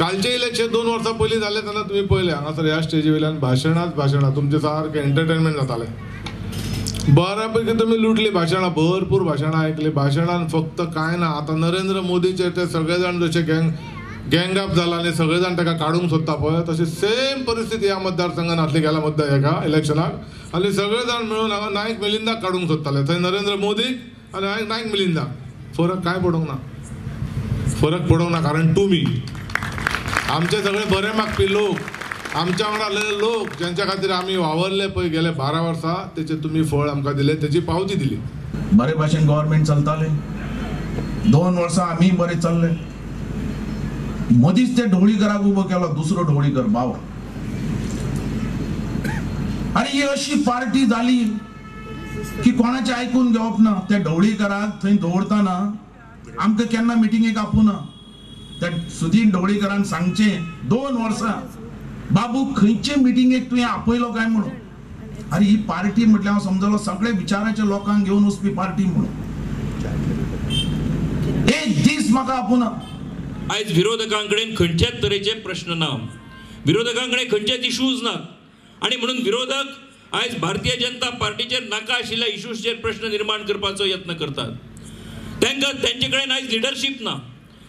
कालचे इलेक्शन 2 वर्सां पयलीं जालें तेन्ना तुमी पळयलें हांगासर ह्या स्टेजी वयल्यान भाशणां तुमचें सारकें एंटरटेनमेंट जातालें बऱ्यापैकी तुमी लुटली भाशणां भरपूर भाशणां आयकली भाशणान फक्त कांय ना आतां नरेंद्र मोदीचे ते सगळे जाण जशे गँग अप जाला आनी सगळे जाण ताका काडूंक सोदता पळय तशी सेम परिस्थिती ह्या मतदारसंघात आसली गेल्या हेका इलेक्शनाक आनी सगळे जाण मेळून हांगा नायक मिलिंदाक काडूंक सोदताले थंय नरेंद्र मोदीक आनी नायक मिलिंदाक फरक काय पडोंक ना कारण तुमी आमचे सगळे बरे मागपी लोक आमच्या वांगडा आसलेले लोक ज्यांच्या खातीर आमी वावरले पळय गेले 12 वर्सां तेचे तुमी फळ आमकां दिले तेची पावती दिली बरे भाशेन गव्हर्नमेंट चलताले 2 वर्सां आमी बरे चल्ले मदींच ते ढवळीकराक उबो केलो दुसरो ढवळीकर भाव आनी ही अशी पार्टी जाली की कोणाचे आयकून घेवप ना त्या ढवळीकराक थंय दवरतना आमकां केन्ना मिटिंगेक आपुना त्या सुदीन ढवळीकरान सांगचे 2 वर्सां बाबू खंयचे मिटिंगेक तुवें आपयलो काय म्हणून अरे ही पार्टी म्हटल्यार हांव समजलो सगळे विचाराच्या लोकांक घेवन वचपी पार्टी म्हणून एक दीस म्हाका आपुना आयज विरोधकांकडेन खंयच्याच तरेचे प्रश्न ना विरोधकांकडे खंयचेच इश्यूज नात आणि म्हणून विरोधक आयज भारतीय जनता पार्टीचेर नाका आशिल्ल्या इश्यूजचेर प्रश्न निर्माण करपाचो यत्न करतात तांकां तेंचे कडेन आयज लिडरशीप ना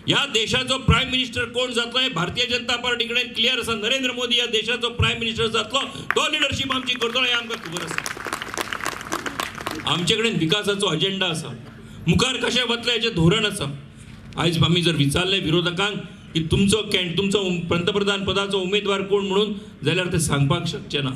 ह्या देशाचो प्रायम मिनिस्टर कोण जातलो हे भारतीय जनता पार्टी कडेन क्लियर आसा नरेंद्र मोदी ह्या देशाचो प्रायम मिनिस्टर जातलो तो लिडरशीप आमची करतलो हे आमकां खबर आसा आमचे कडेन विकासाचो अजेंडा आसा मुखार कशें वतले हेचें धोरण आसा आयज आमी जर विचारले विरोधकांक की तुमचो पंतप्रधान पदाचो उमेदवार कोण म्हणून जाल्यार ते सांगपाक शकचे ना